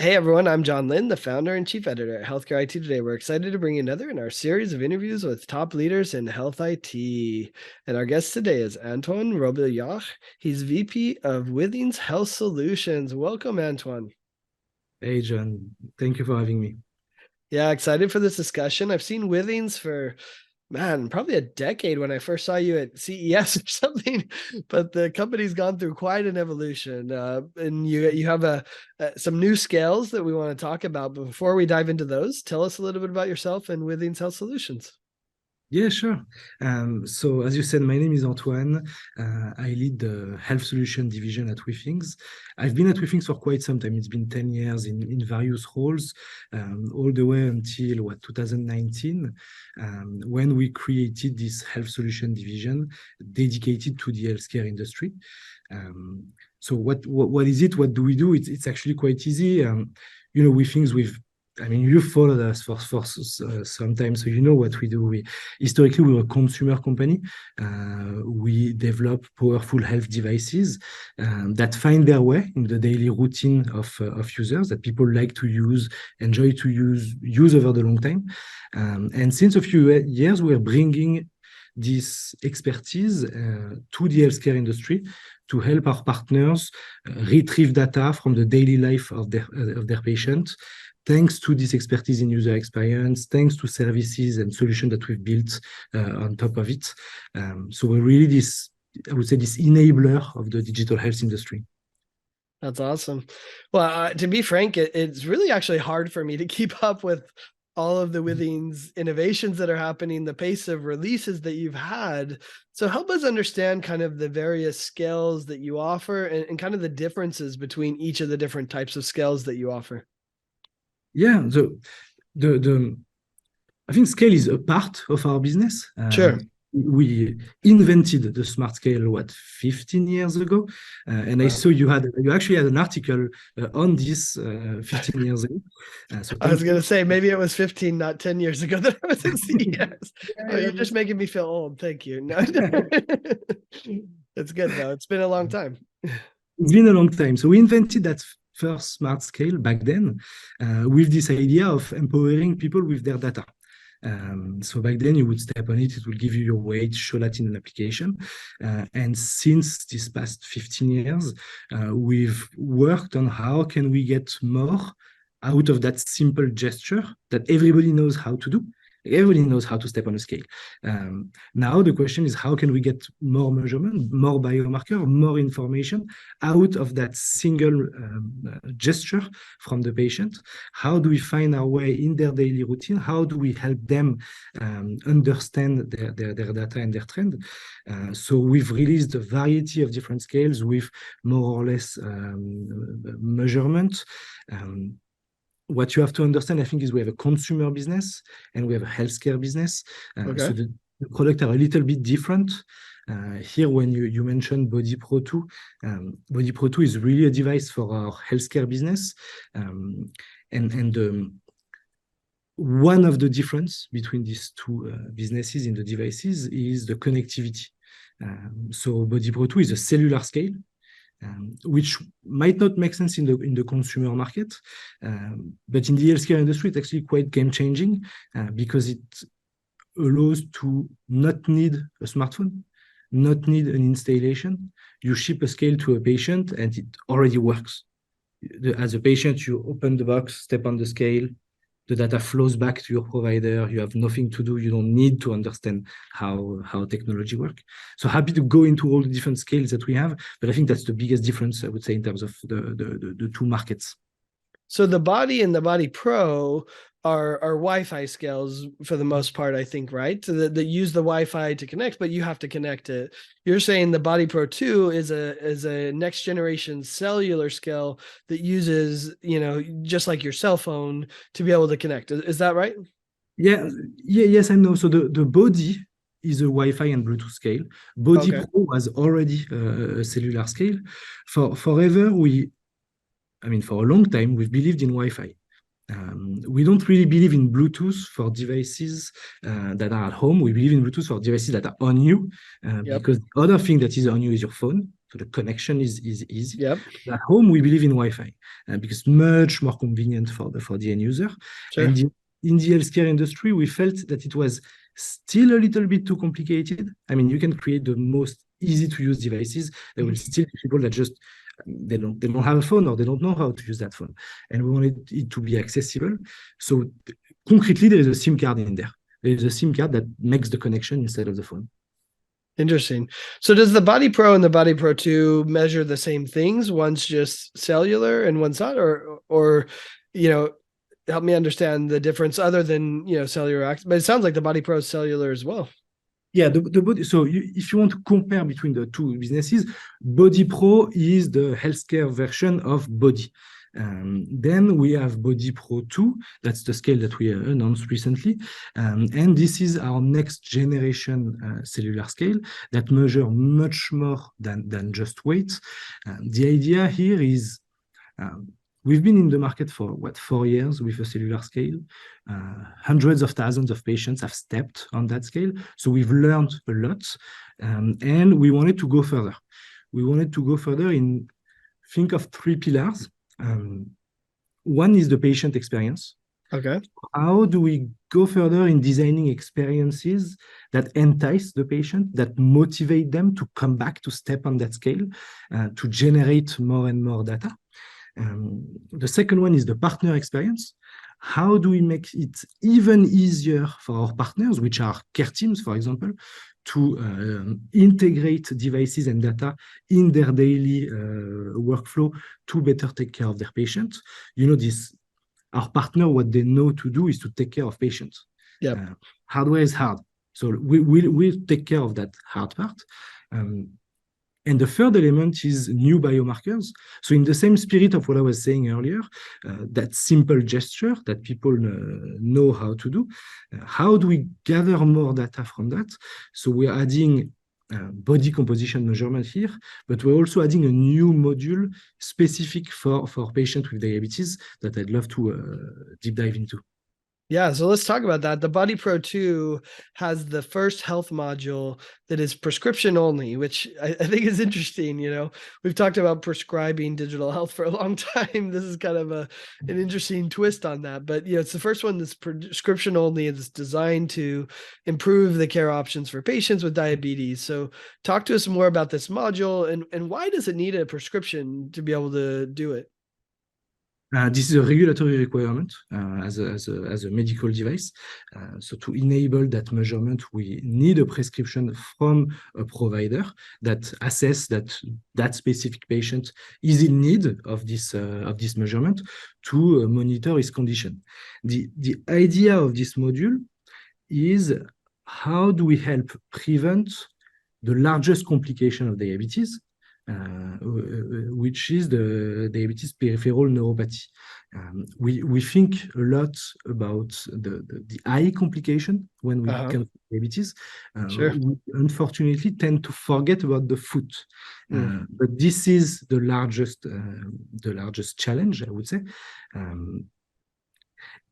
Hey everyone, I'm John Lynn, the founder and chief editor at Healthcare IT Today. We're excited to bring you another in our series of interviews with top leaders in health IT. And our guest today is Antoine Robiliard. He's VP of Withings Health Solutions. Welcome, Antoine. Hey, John. Thank you for having me. Yeah, excited for this discussion. I've seen Withings for probably a decade when I first saw you at CES or something. But the company's gone through quite an evolution, and you have some new scales that we want to talk about. But before we dive into those, tell us a little bit about yourself and Withings Health Solutions. Yeah, sure. So as you said, my name is Antoine. I lead the health solution division at Withings. I've been at Withings for quite some time. It's been 10 years in various roles, all the way until 2019, when we created this health solution division dedicated to the healthcare industry. So what is it? What do we do? It's actually quite easy. Withings, you've followed us for some time, so you know what we do. Historically, we're a consumer company. We develop powerful health devices that find their way in the daily routine of users that people like to use, enjoy to use over the long time. And since a few years, we're bringing this expertise to the healthcare industry to help our partners retrieve data from the daily life of their patients, thanks to this expertise in user experience, thanks to services and solutions that we've built on top of it. So we're really this enabler of the digital health industry. That's awesome. Well, to be frank, it's really actually hard for me to keep up with all of the Withings innovations that are happening, the pace of releases that you've had. So help us understand kind of the various scales that you offer and kind of the differences between each of the different types of scales that you offer. Yeah, I think scale is a part of our business. Sure. We invented the smart scale 15 years ago, and I saw you actually had an article on this 15 years ago. So I was going to say maybe it was 15, not 10 years ago that I was at CES. Oh, you're just making me feel old. Thank you. No. It's good though. It's been a long time. It's been a long time. So we invented that first smart scale back then with this idea of empowering people with their data. So back then you would step on it, it will give you your weight, show that in an application. And since this past 15 years, we've worked on how can we get more out of that simple gesture that everybody knows how to do. Everybody knows how to step on a scale. Now the question is, how can we get more measurement, more biomarker, more information out of that single gesture from the patient? How do we find our way in their daily routine? How do we help them understand their data and their trend? So we've released a variety of different scales with more or less measurement. What you have to understand, I think, is we have a consumer business and we have a healthcare business. So the products are a little bit different. Here, when you mentioned Body Pro 2, Body Pro 2 is really a device for our healthcare business. One of the difference between these two businesses in the devices is the connectivity. So Body Pro 2 is a cellular scale, which might not make sense in the consumer market, but in the healthcare industry, it's actually quite game-changing because it allows to not need a smartphone, not need an installation. You ship a scale to a patient and it already works. As a patient, you open the box, step on the scale, the data flows back to your provider. You have nothing to do. You don't need to understand how technology works. So happy to go into all the different scales that we have, but I think that's the biggest difference, I would say, in terms of the two markets. So the Body and the Body Pro are Wi-Fi scales for the most part, I think, right? So that use the Wi-Fi to connect, but you have to connect it. You're saying the Body Pro 2 is a next generation cellular scale that uses, just like your cell phone to be able to connect. Is that right? Yes and no. So the Body is a Wi-Fi and Bluetooth scale. Body Pro was already a cellular scale. For a long time, we've believed in Wi-Fi. We don't really believe in Bluetooth for devices that are at home. We believe in Bluetooth for devices that are on you, Yep. because the other thing that is on you is your phone. So the connection is easy. Yep. At home, we believe in Wi-Fi because much more convenient for the end user. Sure. And in the healthcare industry, we felt that it was still a little bit too complicated. I mean, you can create the most easy to use devices. There will still be people that just they don't have a phone or they don't know how to use that phone, and we wanted it to be accessible. So concretely, there is a SIM card in there. There is a SIM card that makes the connection instead of the phone. Interesting. So does the Body Pro and the Body Pro 2 measure the same things? One's just cellular and one's not, or you know, help me understand the difference other than, cellular access. But it sounds like the Body Pro is cellular as well. Yeah, the body. So if you want to compare between the two businesses, Body Pro is the healthcare version of Body. Then we have Body Pro 2. That's the scale that we announced recently. And this is our next generation cellular scale that measure much more than just weight. The idea here is we've been in the market for 4 years with a cellular scale. Hundreds of thousands of patients have stepped on that scale. So we've learned a lot, and we wanted to go further. We wanted to go further in think of three pillars. One is the patient experience. Okay. How do we go further in designing experiences that entice the patient, that motivate them to come back to step on that scale, to generate more and more data? The second one is the partner experience. How do we make it even easier for our partners, which are care teams, for example, to integrate devices and data in their daily workflow to better take care of their patients? Our partner, what they know to do is to take care of patients. Yep. Hardware is hard. So we'll take care of that hard part. And the third element is new biomarkers. So in the same spirit of what I was saying earlier, that simple gesture that people know how to do, how do we gather more data from that? So we're adding body composition measurement here, but we're also adding a new module specific for patients with diabetes that I'd love to deep dive into. Yeah, so let's talk about that. The Body Pro 2 has the first health module that is prescription only, which I think is interesting. We've talked about prescribing digital health for a long time. This is kind of an interesting twist on that. But it's the first one that's prescription only, and it's designed to improve the care options for patients with diabetes. So talk to us more about this module, and why does it need a prescription to be able to do it? This is a regulatory requirement as a medical device. So to enable that measurement, we need a prescription from a provider that assess that specific patient is in need of this measurement to monitor his condition. The idea of this module is how do we help prevent the largest complication of diabetes, which is the diabetes peripheral neuropathy. We think a lot about the eye complication when we come to diabetes. Sure. We unfortunately tend to forget about the foot. But this is the largest challenge, I would say.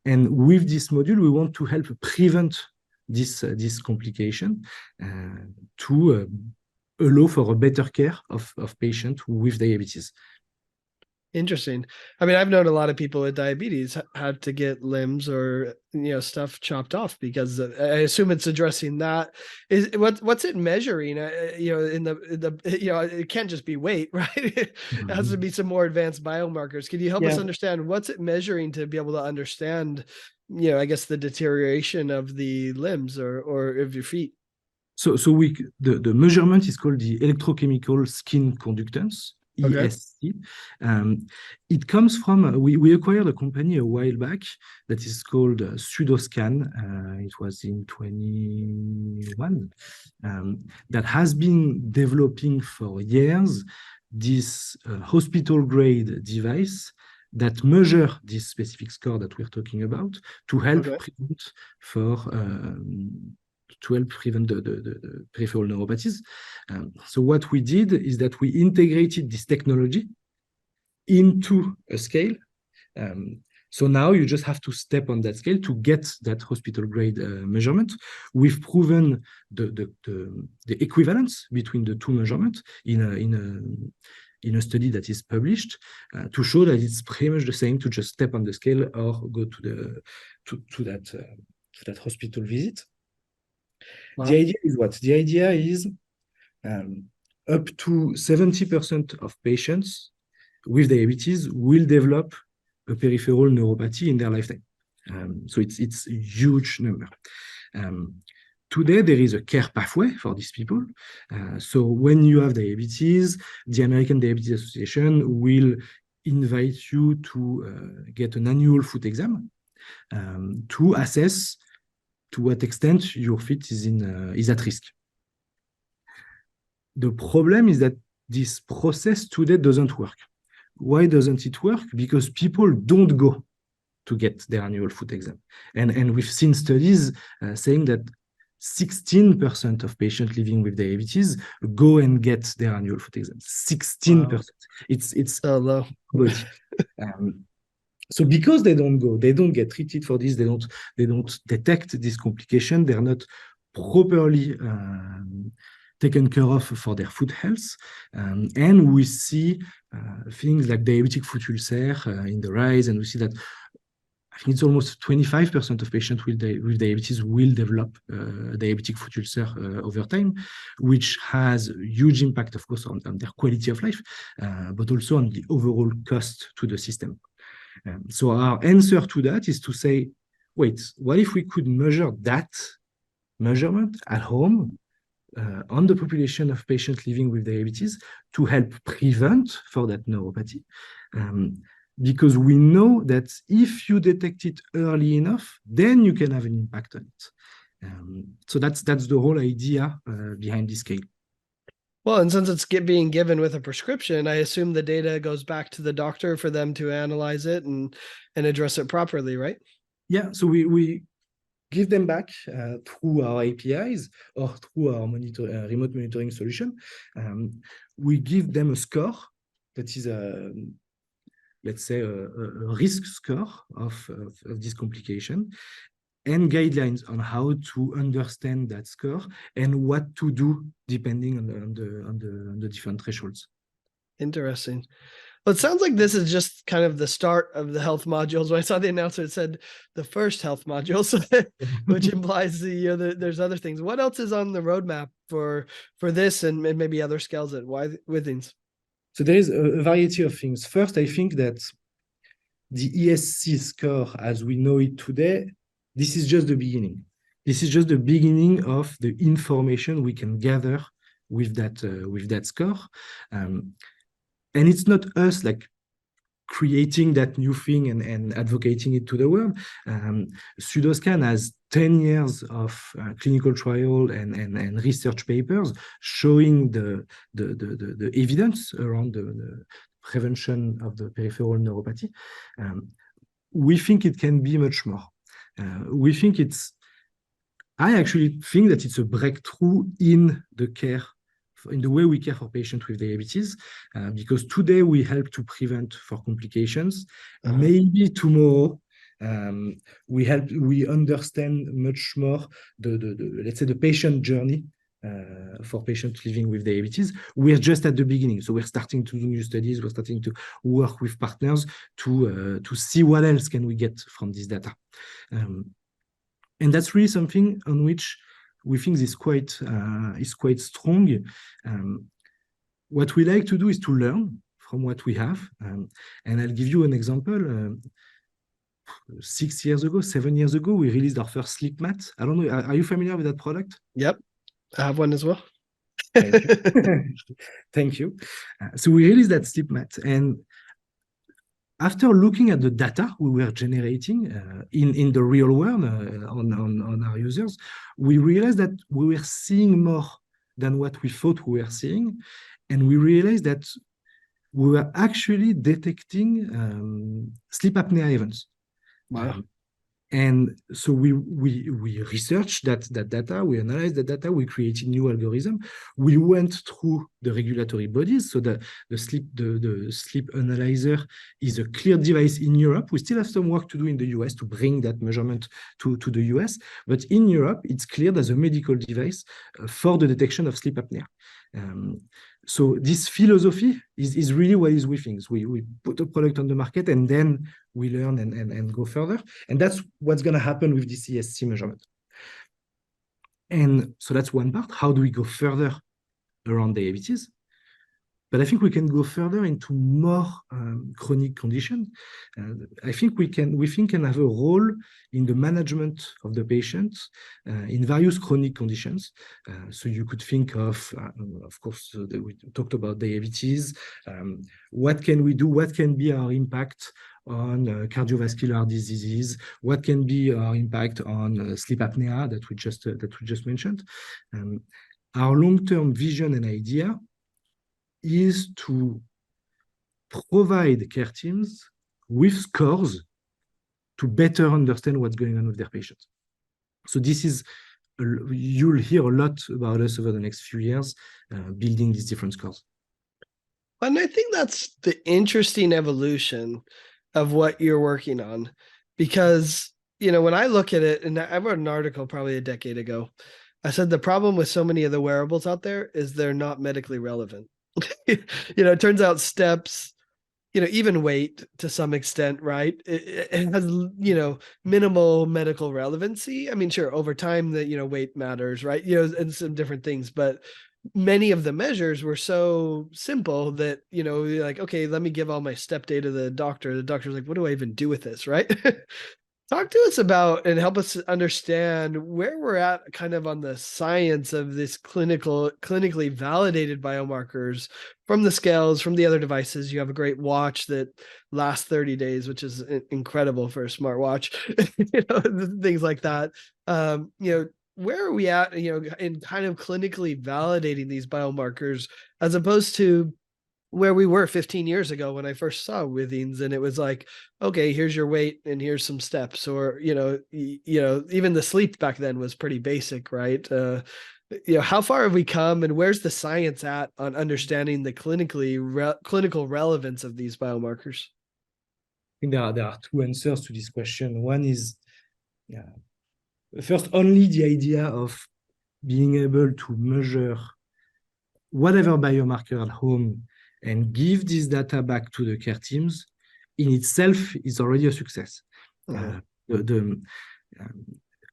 And with this module, we want to help prevent this complication to allow for a better care of patients with diabetes. Interesting. I mean, I've known a lot of people with diabetes had to get limbs or stuff chopped off because I assume it's addressing that. Is what's it measuring? In the it can't just be weight, right? It has to be some more advanced biomarkers. Can you help us understand what's it measuring to be able to understand, I guess, the deterioration of the limbs or of your feet? So the measurement is called the electrochemical skin conductance, ESC. It comes from, we acquired a company a while back that is called Pseudoscan. It was in 21, that has been developing for years this hospital grade device that measure this specific score that we're talking about to help prevent the peripheral neuropathies. So what we did is that we integrated this technology into a scale. So now you just have to step on that scale to get that hospital grade measurement. We've proven the equivalence between the two measurements in a study that is published to show that it's pretty much the same to just step on the scale or go to that hospital visit. Wow. The idea is what? The idea is um, up to 70% of patients with diabetes will develop a peripheral neuropathy in their lifetime. So it's a huge number. Today, there is a care pathway for these people. So when you have diabetes, the American Diabetes Association will invite you to get an annual foot exam to assess to what extent your feet is at risk. The problem is that this process today doesn't work. Why doesn't it work? Because people don't go to get their annual foot exam. And we've seen studies saying that 16% of patients living with diabetes go and get their annual foot exam. 16%. Wow. It's so low. So because they don't go, they don't get treated for this, they don't detect this complication, they're not properly taken care of for their foot health. And we see things like diabetic foot ulcer in the rise, and we see that I think it's almost 25% of patients with diabetes will develop diabetic foot ulcer over time, which has a huge impact, of course, on their quality of life, but also on the overall cost to the system. So our answer to that is to say, wait, what if we could measure that measurement at home on the population of patients living with diabetes to help prevent for that neuropathy? Because we know that if you detect it early enough, then you can have an impact on it. So that's the whole idea behind this scale. Well, and since it's being given with a prescription, I assume the data goes back to the doctor for them to analyze it and address it properly, right? Yeah, so we give them back through our APIs or through our remote monitoring solution. We give them a score that is let's say a risk score of this complication, and guidelines on how to understand that score and what to do depending on the different thresholds. Interesting. Well, it sounds like this is just kind of the start of the health modules. When I saw the announcement, it said the first health module, so which implies there's other things. What else is on the roadmap for this and maybe other scales at Withings? So there is a variety of things. First, I think that the ESC score, as we know it today, this is just the beginning. This is just the beginning of the information we can gather with that score. And it's not us like creating that new thing and advocating it to the world. Pseudoscan has 10 years of clinical trial and research papers showing the evidence around the prevention of the peripheral neuropathy. We think it can be much more. I actually think that it's a breakthrough in the care, in the way we care for patients with diabetes, because today we help to prevent for complications. Maybe tomorrow we understand much more let's say the patient journey for patients living with diabetes. We're just at the beginning, so we're starting to do new studies. We're starting to work with partners to see what else can we get from this data, and that's really something on which we think is quite strong. What we like to do is to learn from what we have, and I'll give you an example. 7 years ago, we released our first sleep mat. I don't know, are you familiar with that product? Yep, I have one as well. Thank you. Thank you. So we released that sleep mat, and after looking at the data we were generating in the real world on our users, we realized that we were seeing more than what we thought we were seeing. And we realized that we were actually detecting sleep apnea events. Wow. And so we researched that data, we analyzed the data, we created new algorithm. We went through the regulatory bodies. So the sleep analyzer is a cleared device in Europe. We still have some work to do in the US to bring that measurement to the US. But in Europe, it's cleared as a medical device for the detection of sleep apnea. So this philosophy is really what is Withings. We put a product on the market and then we learn and go further. And that's what's going to happen with this ESC measurement. And so that's one part. How do we go further around diabetes? But I think we can go further into more chronic conditions. I think Withings can have a role in the management of the patients in various chronic conditions. So you could think of course, we talked about diabetes. What can we do? What can be our impact on cardiovascular diseases? What can be our impact on sleep apnea that we just mentioned? Our long-term vision and idea is to provide care teams with scores to better understand what's going on with their patients. So this is, you'll hear a lot about us over the next few years, building these different scores. And I think that's the interesting evolution of what you're working on, because, when I look at it, and I wrote an article probably a decade ago, I said the problem with so many of the wearables out there is they're not medically relevant. It turns out steps, even weight to some extent, right? It has, minimal medical relevancy. I mean, sure, over time that, weight matters, right? And some different things, but many of the measures were so simple that, you're like, okay, let me give all my step data to the doctor. The doctor's like, what do I even do with this, right? Talk to us about and help us understand where we're at kind of on the science of this clinically validated biomarkers from the scales, from the other devices. You have a great watch that lasts 30 days, which is incredible for a smartwatch, things like that. Where are we at, in kind of clinically validating these biomarkers as opposed to where we were 15 years ago when I first saw Withings, and it was like, okay, here's your weight and here's some steps, or, even the sleep back then was pretty basic, right? How far have we come, and where's the science at on understanding the clinical relevance of these biomarkers? I think there are two answers to this question. One is, first, only the idea of being able to measure whatever biomarker at home and give this data back to the care teams in itself is already a success.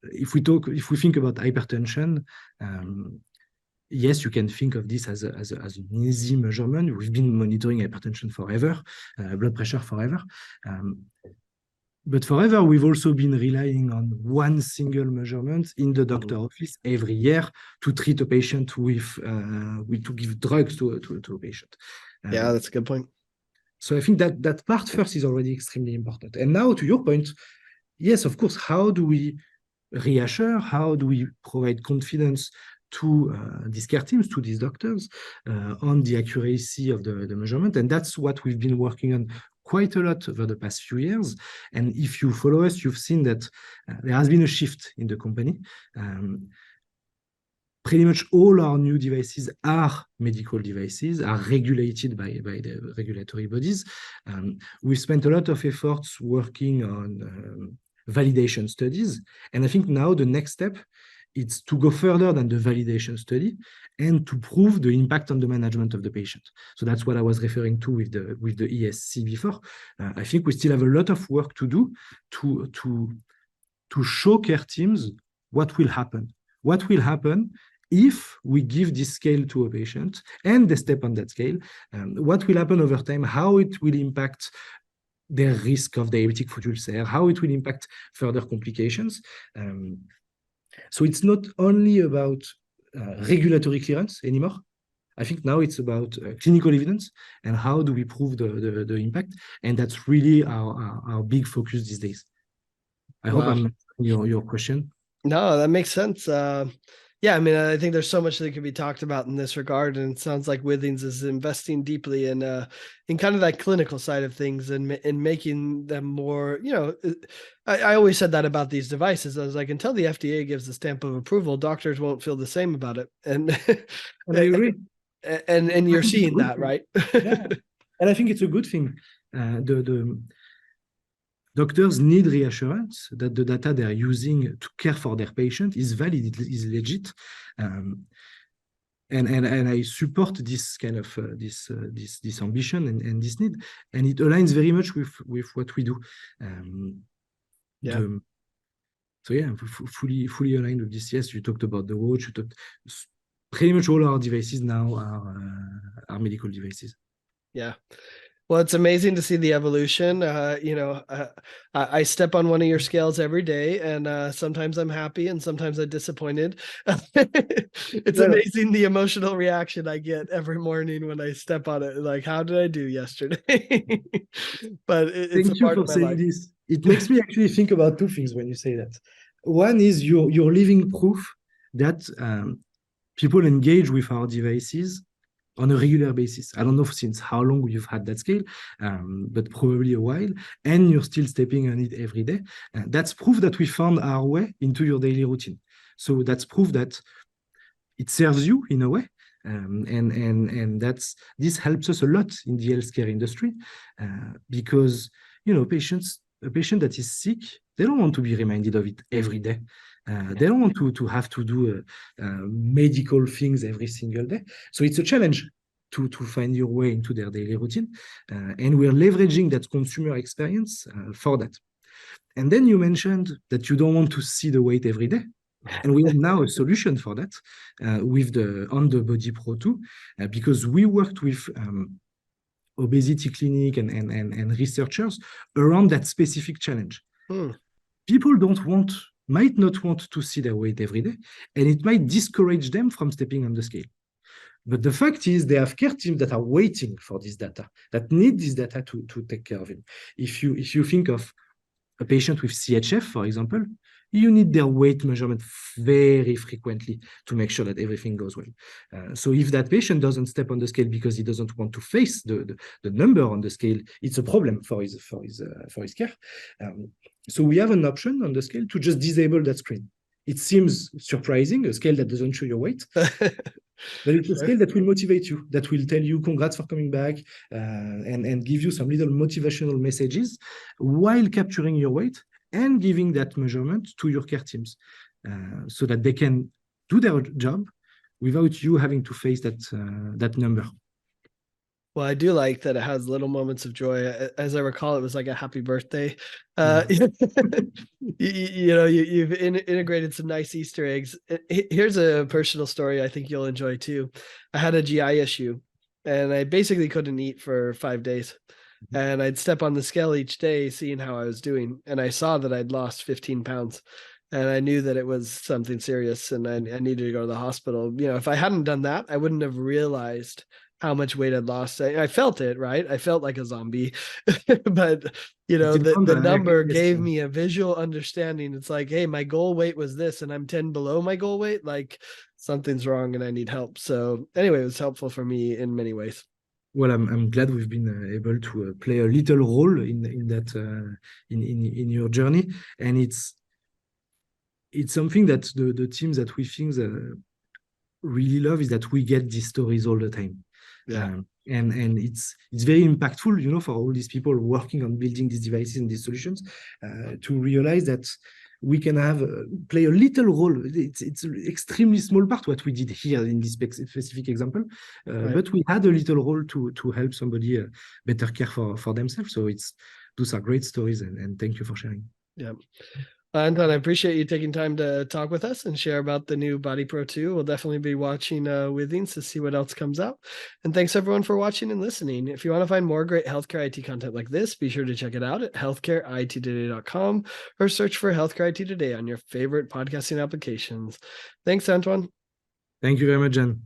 If we think about hypertension, yes, you can think of this as an easy measurement. We've been monitoring hypertension forever, blood pressure forever. But forever, we've also been relying on one single measurement in the doctor office every year to treat a patient with to give drugs to a patient. Yeah, that's a good point. So I think that part first is already extremely important. And now to your point, yes, of course, how do we reassure, how do we provide confidence to these care teams, to these doctors, on the accuracy of the measurement? And that's what we've been working on quite a lot over the past few years. And if you follow us, you've seen that there has been a shift in the company. Pretty much all our new devices are medical devices, are regulated by the regulatory bodies. We spent a lot of efforts working on validation studies. And I think now the next step is to go further than the validation study and to prove the impact on the management of the patient. So that's what I was referring to with the ESC before. I think we still have a lot of work to do to show care teams what will happen. What will happen if we give this scale to a patient and they step on that scale? What will happen over time? How it will impact their risk of diabetic foot ulcer? How it will impact further complications? So it's not only about regulatory clearance anymore. I think now it's about clinical evidence and how do we prove the impact. And that's really our big focus these days. I hope I'm answering your question. No, that makes sense. Yeah, I mean, I think there's so much that could be talked about in this regard, and it sounds like Withings is investing deeply in kind of that clinical side of things and in making them more. I always said that about these devices. I was like, until the FDA gives the stamp of approval, doctors won't feel the same about it, and And I agree. and I you're think it's a seeing good that, thing. right? Yeah. And I think it's a good thing. The doctors need reassurance that the data they are using to care for their patient is valid, it is legit. Um, and I support this kind of this ambition and this need, and it aligns very much with what we do. Um, Yeah. the, so yeah, fully aligned with this. Yes, you talked about the watch. You talked pretty much all our devices now are medical devices. Yeah. Well, it's amazing to see the evolution. I step on one of your scales every day, and sometimes I'm happy and sometimes I'm disappointed. It's Well, amazing the emotional reaction I get every morning when I step on it. Like, how did I do yesterday? But it's a thank you part for of my saying life. this. It makes me actually think about two things when you say that. One is your living proof that people engage with our devices on a regular basis. I don't know since how long you've had that scale, but probably a while, and you're still stepping on it every day. That's proof that we found our way into your daily routine. So that's proof that it serves you in a way. And that's this helps us a lot in the healthcare industry because patients a patient that is sick, they don't want to be reminded of it every day. They don't want to have to do medical things every single day. So it's a challenge to find your way into their daily routine. And we're leveraging that consumer experience for that. And then you mentioned that you don't want to see the weight every day. And we have now a solution for that with the On the Body Pro 2, because we worked with obesity clinic and researchers around that specific challenge. Hmm. People might not want to see their weight every day, and it might discourage them from stepping on the scale. But the fact is, they have care teams that are waiting for this data, that need this data to take care of it. If you think of a patient with CHF, for example, you need their weight measurement very frequently to make sure that everything goes well. So if that patient doesn't step on the scale because he doesn't want to face the number on the scale, it's a problem for his care. So we have an option on the scale to just disable that screen. It seems surprising, a scale that doesn't show your weight, but it's a scale that will motivate you, that will tell you congrats for coming back, and give you some little motivational messages while capturing your weight and giving that measurement to your care teams so that they can do their job without you having to face that number. Well, I do like that it has little moments of joy. As I recall, it was like a happy birthday. Yeah. You've integrated some nice Easter eggs. Here's a personal story I think you'll enjoy too. I had a GI issue, and I basically couldn't eat for 5 days. And I'd step on the scale each day, seeing how I was doing, and I saw that I'd lost 15 pounds. And I knew that it was something serious, and I needed to go to the hospital. If I hadn't done that, I wouldn't have realized how much weight I'd lost. I felt it, right? I felt like a zombie, but It's in front the of number yes. gave me a visual understanding. It's like, hey, my goal weight was this, and I'm 10 below my goal weight. Like something's wrong, and I need help. So anyway, it was helpful for me in many ways. Well, I'm glad we've been able to play a little role in that in your journey, and it's something that the teams that we think really love is that we get these stories all the time. Yeah. And it's very impactful, for all these people working on building these devices and these solutions to realize that we can play a little role. It's an extremely small part what we did here in this specific example, Right. but we had a little role to help somebody better care for themselves. So those are great stories, and thank you for sharing. Yeah. Anton, I appreciate you taking time to talk with us and share about the new Body Pro 2. We'll definitely be watching Withings to see what else comes out. And thanks everyone for watching and listening. If you want to find more great healthcare IT content like this, be sure to check it out at healthcareittoday.com or search for Healthcare IT Today on your favorite podcasting applications. Thanks, Antoine. Thank you very much, Jen.